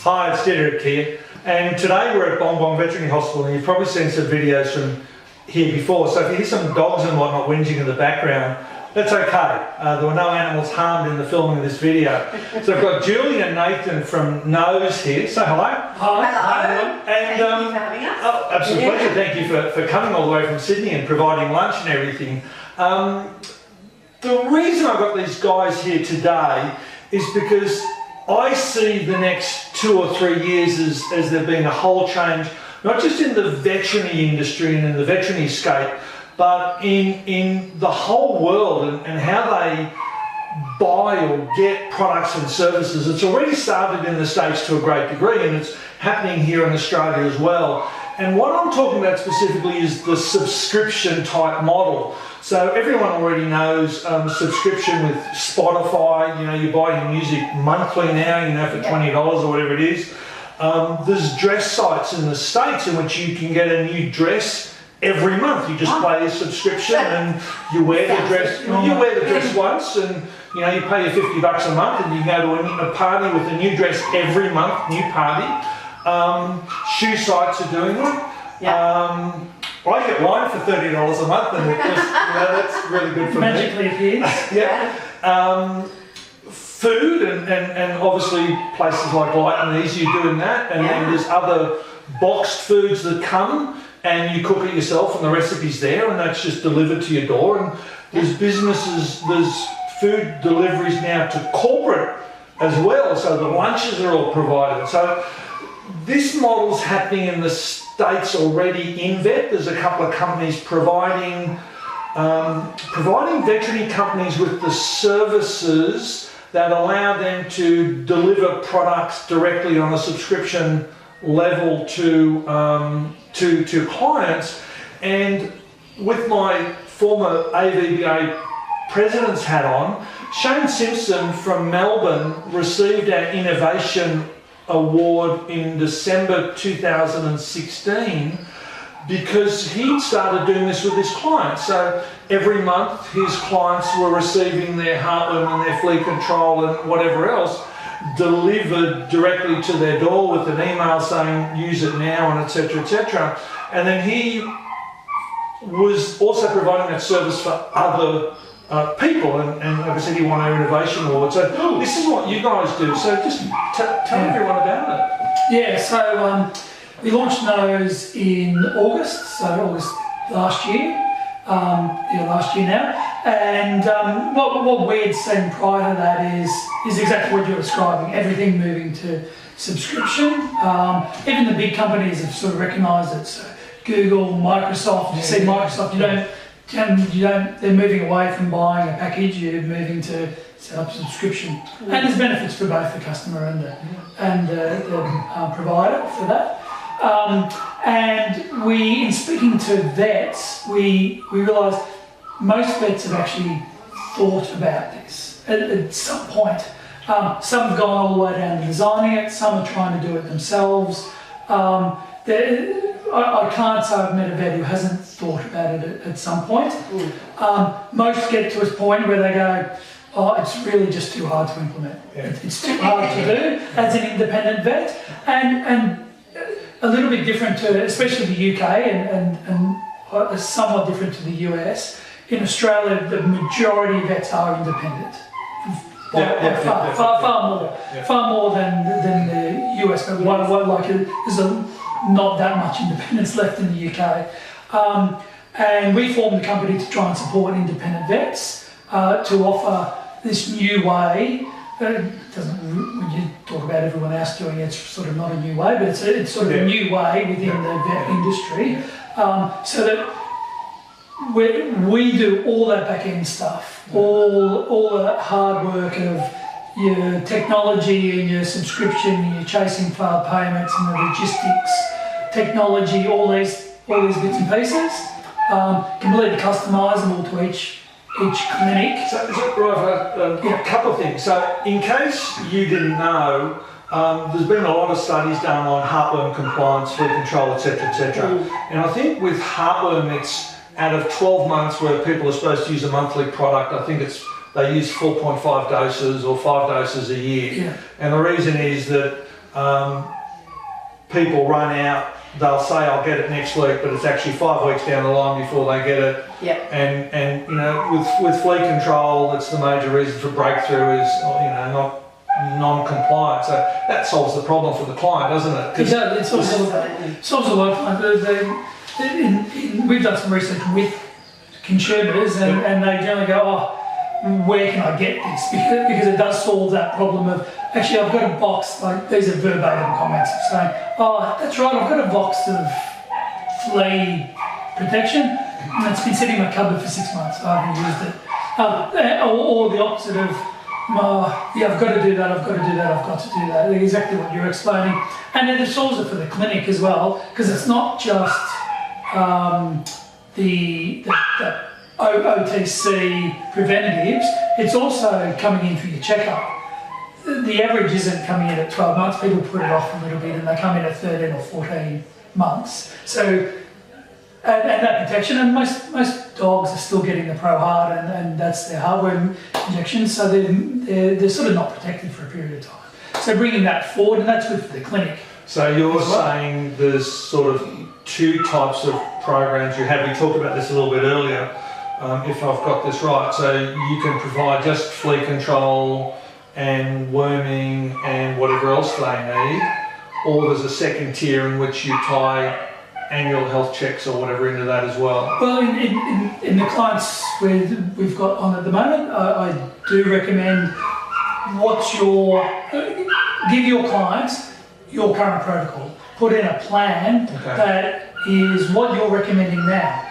Hi, it's Derek here, and today we're at Bong Bong Veterinary Hospital, and you've probably seen some videos from here before, so if you hear some dogs and whatnot whinging in the background, that's okay. There were no animals harmed in the filming of this video. So I've got Julie and Nathan from Nose here. Say hello. Hi. Hello. And, thank you for having us. Oh, absolute pleasure. Thank you for coming all the way from Sydney and providing lunch and everything. The reason I've got these guys here today is because I see the next 2 or 3 years as there being a whole change, not just in the veterinary industry and in the veterinary scape, but in the whole world and how they buy or get products and services. It's already started in the States to a great degree, and it's happening here in Australia as well. And what I'm talking about specifically is the subscription type model. So everyone already knows subscription with Spotify. You know, you buy your music monthly now, you know, for $20 or whatever it is. There's dress sites in the States in which you can get a new dress every month. You just pay a subscription and you wear the dress. You wear the dress once, and you know, you pay your $50 a month, and you go to a party with a new dress every month, new party. Shoe sites are doing it. I get wine for $30 a month, and it just, you know, that's really good for magically me. appears. Food and obviously places like Light and Easy are doing that, and then there's other boxed foods that come and you cook it yourself and the recipe's there, and that's just delivered to your door. And there's businesses, there's food deliveries now to corporate as well, so the lunches are all provided. So this model's happening in the States already in vet. There's a couple of companies providing veterinary companies with the services that allow them to deliver products directly on a subscription level to clients. And with my former AVBA president's hat on, Shane Simpson from Melbourne received our Innovation Award in December 2016 because he started doing this with his clients. So every month his clients were receiving their heartworm and their flea control and whatever else delivered directly to their door with an email saying use it now, and etc, etc. And then he was also providing that service for other people, and like I said, he won our Innovation Award. So this is what you guys do, so just tell everyone about it. Yeah, so we launched Nose in August, so August last year. Last year now. And what we had seen prior to that is exactly what you're describing, everything moving to subscription. Even the big companies have sort of recognised it. So Google, Microsoft, you see Microsoft, they're moving away from buying a package, you're moving to set up a subscription. And there's benefits for both the customer and the provider for that. And in speaking to vets, we realised most vets have actually thought about this at some point. Some have gone all the way down to designing it, some are trying to do it themselves. I can't say I've met a vet who hasn't thought about it at some point. Most get to a point where they go, oh, it's really just too hard to implement. It's too hard to do as an independent vet, and a little bit different to, especially the UK and somewhat different to the US. In Australia, the majority of vets are independent. Far more than the US, but there's not that much independence left in the UK. And we formed the company to try and support independent vets to offer this new way. When you talk about everyone else doing it, it's sort of not a new way, but it's sort of a new way within the vet industry, so that we do all that back end stuff, all the hard work of your technology and your subscription and your chasing failed payments and the logistics, technology, all these bits and pieces, completely customisable to each clinic. So, a couple of things. So, in case you didn't know, there's been a lot of studies done on heartworm compliance, flea control, etc, etc. And I think with heartworm, it's out of 12 months where people are supposed to use a monthly product, I think they use 4.5 doses or 5 doses a year. And the reason is that people run out. They'll say, "I'll get it next week," but it's actually 5 weeks down the line before they get it. Yep. And you know, with flea control, that's the major reason for breakthrough is not non-compliant. So that solves the problem for the client, doesn't it? It does. It solves a lot of time. We've done some research with consumers, and they generally go, "Oh, where can I get this?" Because it does solve that problem of, actually, I've got a box, like these are verbatim comments saying, "Oh, that's right, I've got a box of flea protection and it's been sitting in my cupboard for 6 months, I haven't used it." Or the opposite of, "Yeah, I've got to do that, I've got to do that, I've got to do that." Exactly what you're explaining. And then it solves it for the clinic as well, because it's not just the OTC preventatives, it's also coming in for your checkup. The average isn't coming in at 12 months, people put it off a little bit and they come in at 13 or 14 months. So, and that protection, and most dogs are still getting the Pro Hard, and that's their heartworm injection, so they're sort of not protected for a period of time. So bringing that forward, and that's good for the clinic. So you're saying there's sort of two types of programs you have. We talked about this a little bit earlier, if I've got this right. So you can provide just flea control and worming and whatever else they need, or there's a second tier in which you tie annual health checks or whatever into that as well. Well, in the clients we've got on at the moment, I do recommend give your clients your current protocol. Put in a plan that is what you're recommending now.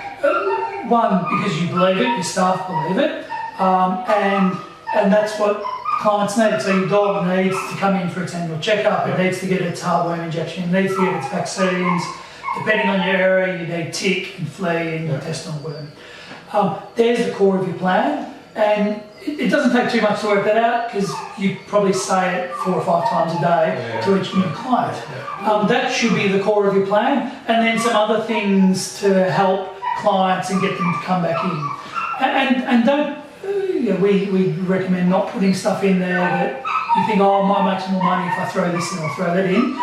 One, because you believe it, your staff believe it, and that's what clients need. So your dog needs to come in for its annual checkup, it needs to get its heartworm injection, it needs to get its vaccines. Depending on your area, you need tick and flea and intestinal worm. There's the core of your plan, and it doesn't take too much to work that out, because you probably say it 4 or 5 times a day to each new client. That should be the core of your plan, and then some other things to help clients and get them to come back in. And don't, we recommend not putting stuff in there that you think, "Oh, I might make some more money if I throw this in or throw that in."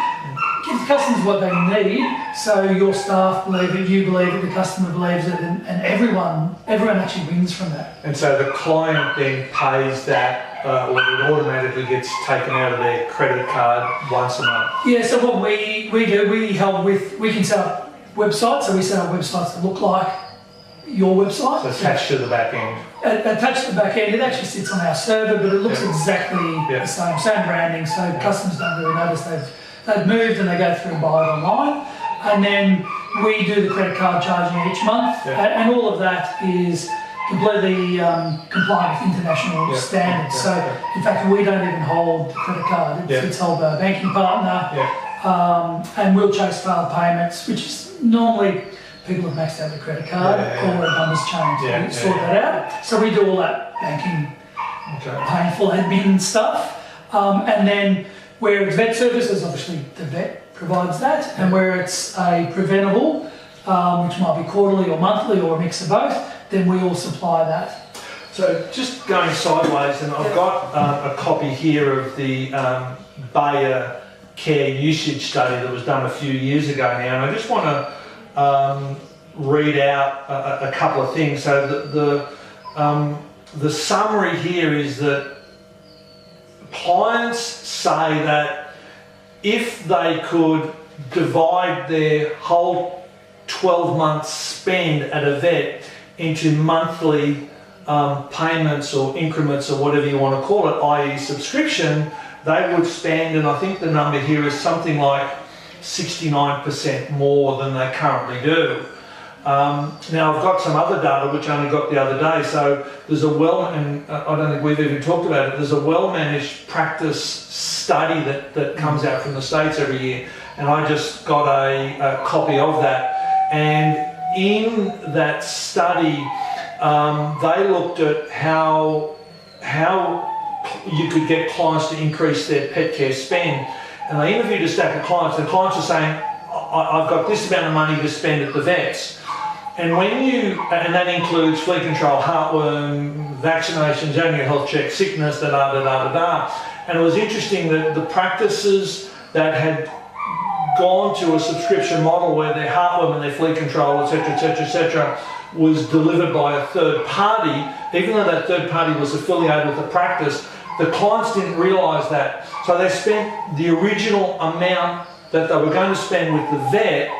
Give the customers what they need, so your staff believe it, you believe it, the customer believes it, and everyone actually wins from that. And so the client then pays that, or it automatically gets taken out of their credit card once a month. Yeah, so what we do, we can set up websites, so we set up websites that look like your website. So attached to the back end. Attached to the back end, it actually sits on our server, but it looks exactly the same branding, so customers don't really notice they've moved and they go through and buy it online. And then we do the credit card charging each month, and all of that is completely compliant with international standards. So in fact, we don't even hold the credit card, it's held by a banking partner, and we'll chase failed payments, which is normally people have maxed out their credit card or a numbers change, we sort that out. So we do all that banking, painful admin stuff, and then where it's vet services, obviously the vet provides that, and where it's a preventable, which might be quarterly or monthly or a mix of both, then we all supply that. So just going sideways, and I've got a copy here of the Bayer Care Usage Study that was done a few years ago now, and I just want to read out a couple of things. So the summary here is that clients say that if they could divide their whole 12 months spend at a vet into monthly payments or increments or whatever you want to call it, i.e. subscription, they would spend, and I think the number here is something like 69% more than they currently do. Now I've got some other data which I only got the other day, so there's and I don't think we've even talked about it, there's a well-managed practice study that comes out from the States every year, and I just got a copy of that, and in that study they looked at how you could get clients to increase their pet care spend, and they interviewed a stack of clients, and clients were saying, I've got this amount of money to spend at the vets. And and that includes flea control, heartworm, vaccinations, annual health check, sickness, and it was interesting that the practices that had gone to a subscription model where their heartworm and their flea control, etc., was delivered by a third party, even though that third party was affiliated with the practice, the clients didn't realise that. So they spent the original amount that they were going to spend with the vet,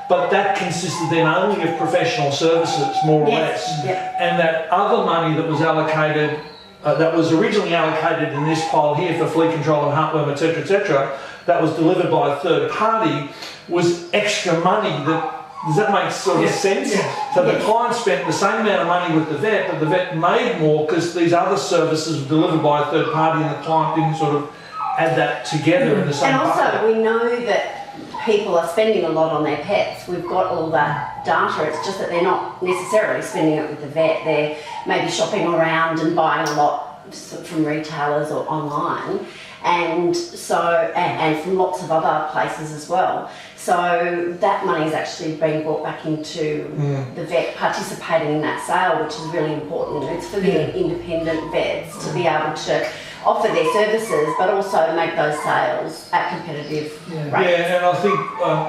but that consisted then only of professional services, more or less. Yep. And that other money that was allocated, that was originally allocated in this pile here for flea control and heartworm, etc., that was delivered by a third party, was extra money. Does that make sort of sense? Yeah. So the client spent the same amount of money with the vet, but the vet made more because these other services were delivered by a third party, and the client didn't sort of add that together in the same And also, bucket. we know that people are spending a lot on their pets. We've got all that data. It's just that they're not necessarily spending it with the vet. They're maybe shopping around and buying a lot from retailers or online, and from lots of other places as well. So that money is actually being brought back into the vet participating in that sale, which is really important. It's for the independent vets to be able to offer their services, but also make those sales at competitive rates. Yeah, and I think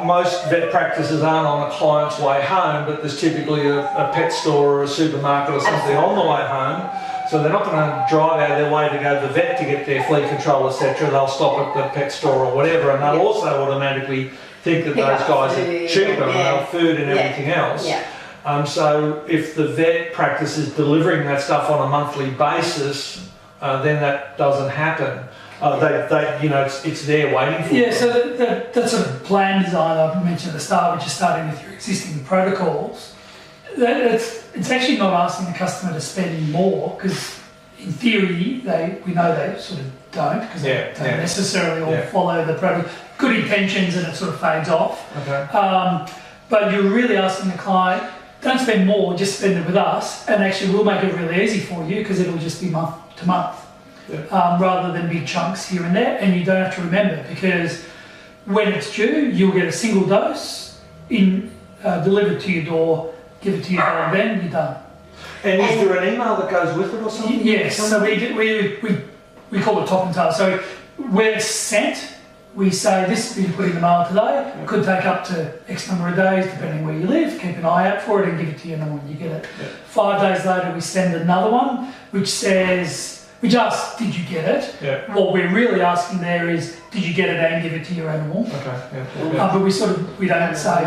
most vet practices aren't on a client's way home, but there's typically a pet store or a supermarket or something on the way home. So they're not going to drive out of their way to go to the vet to get their flea control, etc. They'll stop at the pet store or whatever, and they'll also automatically think that those guys are cheaper and they'll food and everything else. Yeah. So if the vet practice is delivering that stuff on a monthly basis, then that doesn't happen. It's there waiting for Yeah, them. so that sort of plan design I mentioned at the start, which is starting with your existing protocols, it's actually not asking the customer to spend more, because in theory we know they sort of don't, because they don't necessarily all follow the protocol. Good intentions, and it sort of fades off. Okay. But you're really asking the client, don't spend more, just spend it with us, and actually we'll make it really easy for you, because it'll just be month to month. Rather than big chunks here and there, and you don't have to remember, because when it's due, you'll get a single dose delivered to your door, give it to your dog, then you're done. And is there an email that goes with it or something? Yes, so we call it top and tail. So when it's sent, we say this has been put in the mail today. Could take up to X number of days, depending where you live. Keep an eye out for it and give it to you when you get it. 5 days later, we send another one, which says, we just, did you get it? What we're really asking there is, did you get it and give it to your animal? Okay. But we don't say,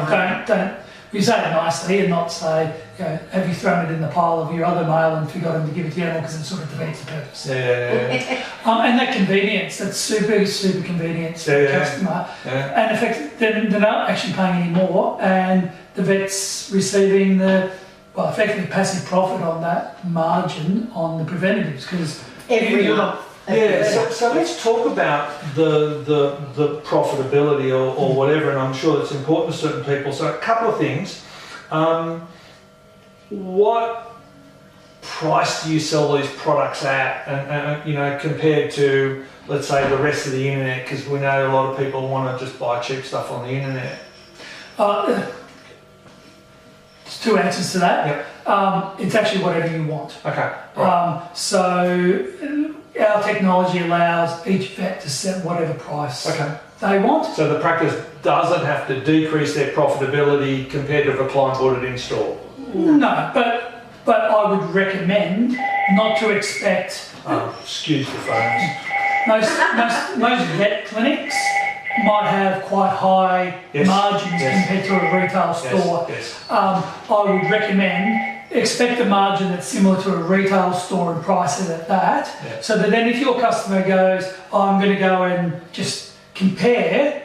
don't. We say it nicely and not say, have you thrown it in the pile of your other mail and forgotten to give it to the animal, because it sort of defeats the purpose. And that convenience, that's super, super convenient for the customer. And in fact, they're not actually paying any more, and the vet's receiving effectively passive profit on that margin on the preventatives, because Every month. So let's talk about the profitability or whatever, and I'm sure it's important to certain people. So a couple of things. What price do you sell these products at, and compared to, let's say, the rest of the internet? Because we know a lot of people want to just buy cheap stuff on the internet. There's two answers to that. It's actually whatever you want. Okay. Right. So our technology allows each vet to set whatever price they want. So the practice doesn't have to decrease their profitability compared to if a client bought it in store? No, but I would recommend not to expect... excuse the phones. Most vet clinics might have quite high margins compared to a retail store. I would recommend expect a margin that's similar to a retail store and price it at that, so that then if your customer goes, I'm going to go and just compare,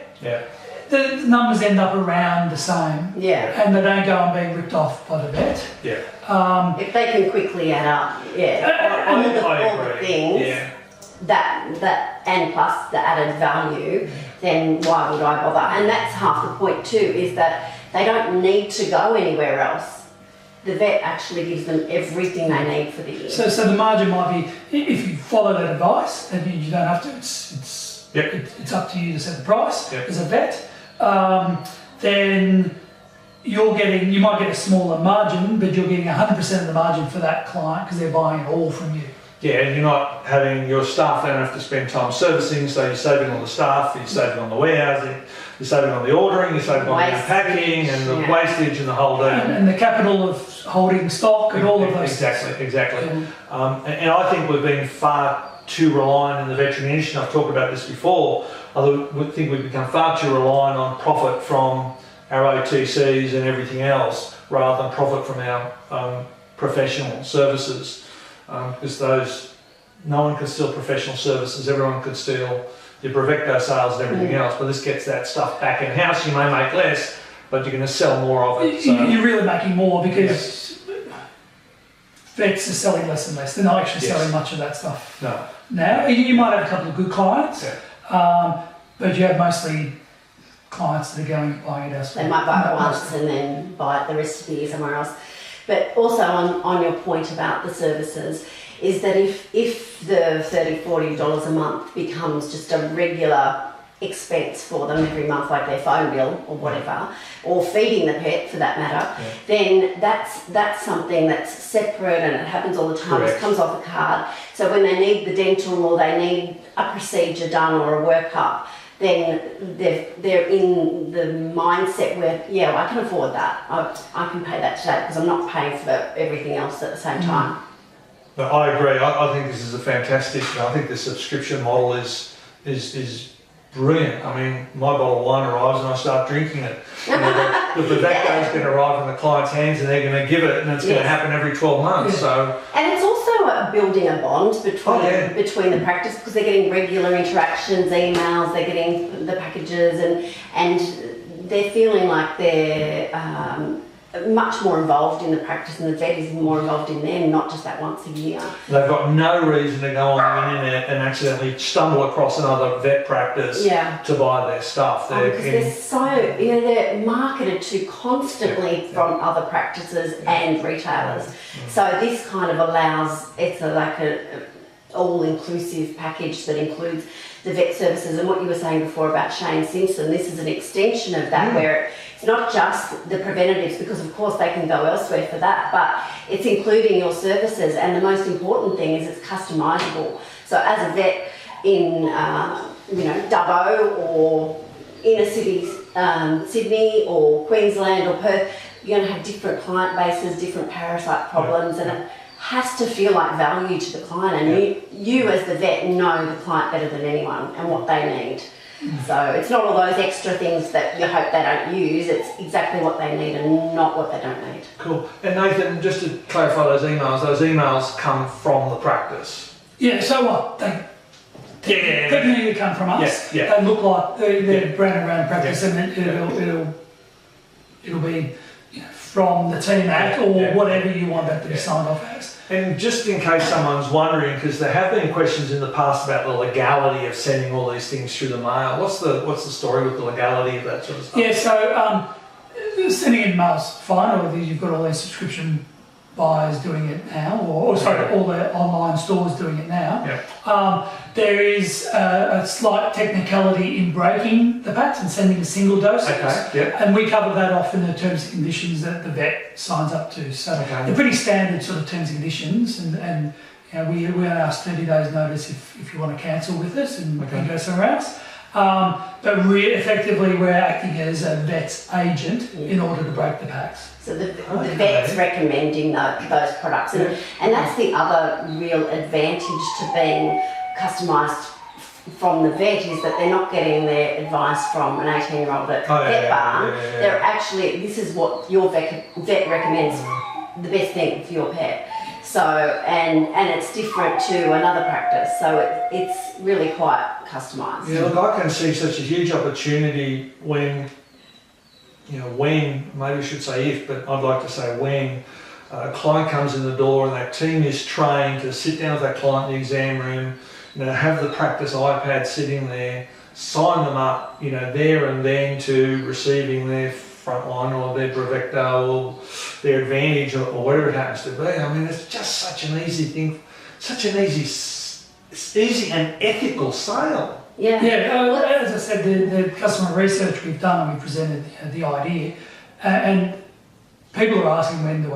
the numbers end up around the same, and they don't go on being ripped off by the vet. If they can quickly add up, all the things that and plus the added value, then why would I bother? And that's half the point too, is that they don't need to go anywhere else. The vet actually gives them everything they need for the year. So the margin might be, if you follow that advice, and you don't have to, it's up to you to set the price as a vet, then you might get a smaller margin, but you're getting 100% of the margin for that client because they're buying it all from you. Yeah, and you're not having your staff don't have to spend time servicing, so you're saving on the staff, you're saving on the warehousing, you're saving on the ordering, you're saving on the packing and the wastage and the whole deal. And the capital of holding stock and all of those. Exactly. Yeah. And I think we've been far too reliant in the veterinary industry. I've talked about this before. I think we've become far too reliant on profit from our OTCs and everything else, rather than profit from our professional services. Because no one can steal professional services. Everyone could steal your Bravecto sales and everything else. But this gets that stuff back in house. You may make less, but you're going to sell more of it. So. You're really making more because vets are selling less and less. They're not actually selling much of that stuff. No. Now you might have a couple of good clients, but you have mostly clients that are going and buying it elsewhere. They might buy it once and then buy it the rest of the year somewhere else. But also on your point about the services, is that if the $30, $40 a month becomes just a regular expense for them every month, like their phone bill or whatever, or feeding the pet for that matter, then that's something that's separate and it happens all the time. It comes off a card. So when they need the dental or they need a procedure done or a workup, then they're in the mindset where, I can afford that. I can pay that today because I'm not paying for everything else at the same time. But I agree. I think this is a fantastic. I think the subscription model is brilliant. I mean, my bottle of wine arrives and I start drinking it. You know, the Bravecto is going to arrive in the client's hands and they're going to give it, and it's going to happen every 12 months. So. And it's also building a bond between the practice, because they're getting regular interactions, emails, they're getting the packages, and they're feeling like they're much more involved in the practice, and the vet is more involved in them, not just that once a year. They've got no reason to go on the internet and accidentally stumble across another vet practice to buy their stuff. Because they're marketed to constantly from other practices and retailers. So this kind of allows, it's like a all-inclusive package that includes the vet services. And what you were saying before about Shane Simpson, this is an extension of that, where it's not just the preventatives, because of course they can go elsewhere for that, but it's including your services. And the most important thing is it's customisable. So as a vet in Dubbo or inner cities, Sydney or Queensland or Perth, you're going to have different client bases, different parasite problems, and it has to feel like value to the client, and you as the vet know the client better than anyone and what they need. So it's not all those extra things that you hope they don't use, it's exactly what they need and not what they don't need. Cool. And Nathan, just to clarify those emails come from the practice? Yeah, so what? Technically they come from us. They look like they're branded around practice, and it'll be from the team at or whatever you want that to be signed off as. And just in case someone's wondering, because there have been questions in the past about the legality of sending all these things through the mail. What's the story with the legality of that sort of stuff? Yeah, so sending in mail's fine, or you've got all these subscription buyers doing it now, or all the online stores doing it now. There is a slight technicality in breaking the packs and sending a single dose. And we cover that off in the terms and conditions that the vet signs up to. So they're pretty standard sort of terms and conditions, and we only ask 30 days notice if you want to cancel with us and go somewhere else. But effectively we're acting as a vet's agent in order to break the packs. So the vet's recommending those products, and that's the other real advantage to being customised from the vet, is that they're not getting their advice from an 18-year-old at Vet Barn. They're actually, this is what your vet recommends, the best thing for your pet. So, and it's different to another practice, so it's really quite customised. Yeah, look, I can see such a huge opportunity when, maybe I should say if, but I'd like to say when, a client comes in the door and that team is trained to sit down with that client in the exam room, have the practice iPad sitting there, sign them up, there and then to receiving their frontline or their Bravecto or their Advantage or whatever it happens to be. I mean, it's just such an easy thing, such an easy and ethical sale. Yeah, as I said, the customer research we've done, and we presented the idea, and people are asking where do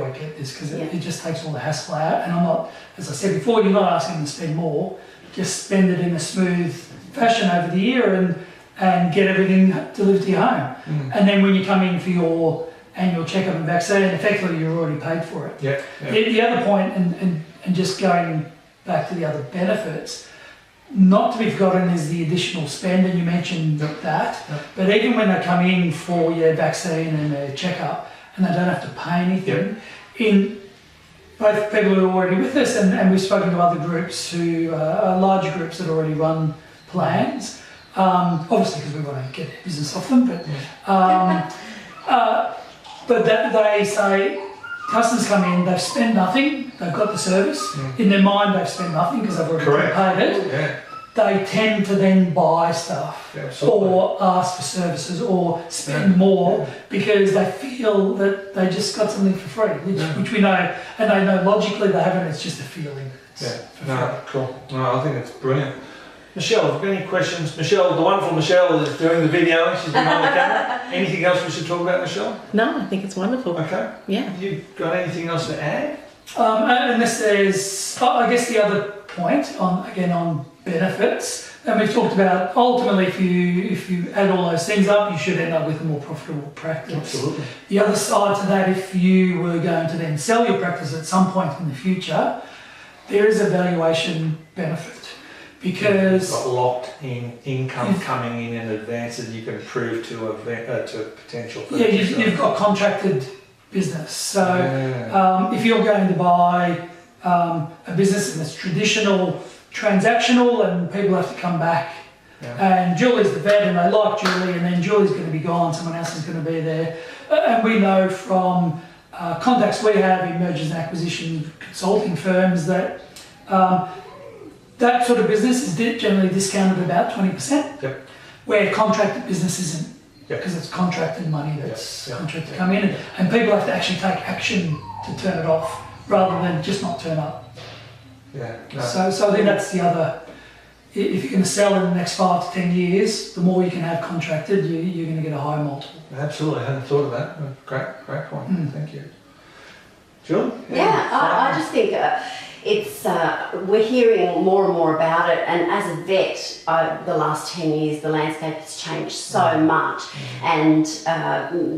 I get this, because it just takes all the hassle out. And I'm not, as I said before, you're not asking them to spend more, just spend it in a smooth fashion over the year and get everything delivered to your home. And then when you come in for your annual checkup and vaccine, effectively you're already paid for it. The other point, and just going back to the other benefits, not to be forgotten is the additional spend, and you mentioned that. But even when they come in for their vaccine and their checkup, and they don't have to pay anything, in both people who are already with us, and we've spoken to other groups who are larger groups that already run plans, obviously because we want to get business off them, but that they say customers come in, they've spent nothing, they've got the service. In their mind, they've spent nothing because they've already paid it. They tend to then buy stuff or ask for services or spend more because they feel that they just got something for free, which we know, and they know logically they haven't, it's just a feeling. Cool. No, I think it's brilliant. Michelle, have you got any questions? Michelle, the wonderful Michelle is doing the video, she's behind the camera. Anything else we should talk about, Michelle? No, I think it's wonderful. Okay. Yeah. You got anything else to add? Unless there's, I guess the other point on benefits, and we've talked about ultimately if you add all those things up, you should end up with a more profitable practice. Absolutely. The other side to that, if you were going to then sell your practice at some point in the future, there is a valuation benefit. Because you've got locked-in income coming in advance that you can prove to a potential. You've got contracted business. So if you're going to buy a business and it's traditional, transactional, and people have to come back, and Julie's the vet, and they like Julie, and then Julie's going to be gone, someone else is going to be there, and we know from contacts we have in mergers and acquisition consulting firms that. That sort of business is generally discounted about 20%, where contracted business isn't, because it's contracted money that's contracted to come in, and people have to actually take action to turn it off rather than just not turn up. So I think that's the other. If you're going to sell in the next 5 to 10 years, the more you can have contracted, you're going to get a higher multiple. Absolutely, I hadn't thought of that. Great point. Thank you. Jill? I just think. It's we're hearing more and more about it, and as a vet, the last 10 years the landscape has changed so much, and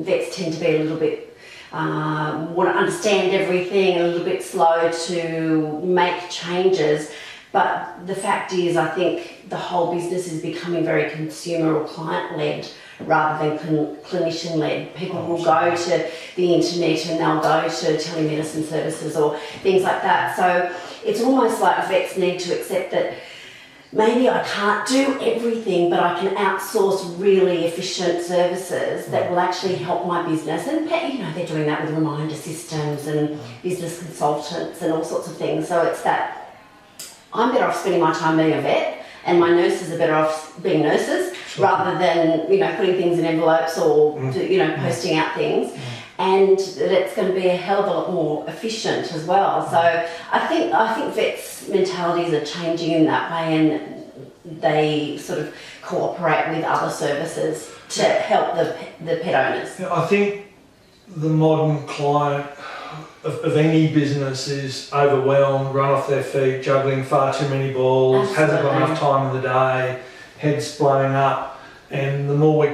vets tend to be a little bit want to understand everything, a little bit slow to make changes. But the fact is, I think the whole business is becoming very consumer or client-led rather than clinician-led. People will go to the internet and they'll go to telemedicine services or things like that. So it's almost like vets need to accept that maybe I can't do everything, but I can outsource really efficient services that will actually help my business. And they're doing that with reminder systems and business consultants and all sorts of things. So it's that I'm better off spending my time being a vet, and my nurses are better off being nurses rather than putting things in envelopes or posting out things, and that it's going to be a hell of a lot more efficient as well. So I think vets' mentalities are changing in that way, and they sort of cooperate with other services to help the pet owners. I think the modern client of any business is overwhelmed, run off their feet, juggling far too many balls, hasn't got enough time in the day, heads blowing up, and the more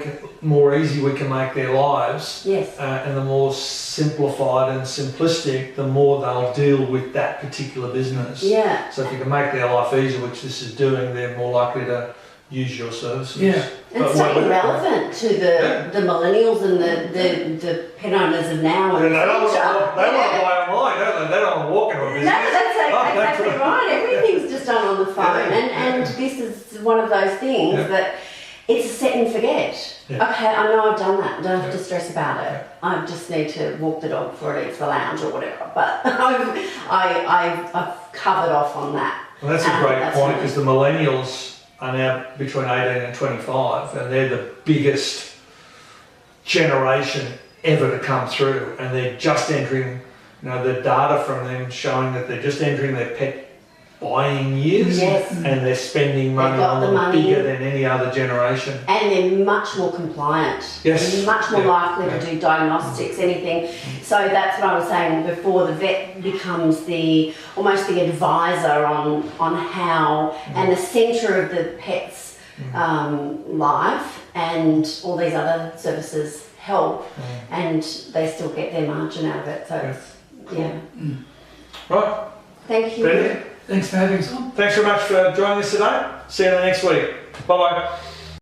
easy we can make their lives, and the more simplified and simplistic, the more they'll deal with that particular business. So if you can make their life easier, which this is doing, they're more likely to use your services. And staying relevant to the millennials and the pet owners of now and they want to buy online, don't they? They don't want to walk into a business. No, that's exactly right. Everything's just done on the phone, and this is one of those things that it's a set and forget. Okay, I know I've done that. I don't have to stress about it. I just need to walk the dog before it eats the lounge or whatever. But I've covered off on that. Well, that's a great point, because the millennials are now between 18 and 25, and they're the biggest generation ever to come through, and they're just entering, the data from them showing that they're just entering their pet buying years, Yes. and they're spending money got on the them money. bigger than any other generation. And they're much more compliant. Yes. They're much more Yeah. likely Yeah. to do diagnostics, anything. So that's what I was saying before. The vet becomes almost the advisor on how and the centre of the pet's life, and all these other services help, and they still get their margin out of it. So it's, yeah. Right, Thank you. brilliant. Thanks for having us on. Thanks very much for joining us today. See you next week. Bye bye.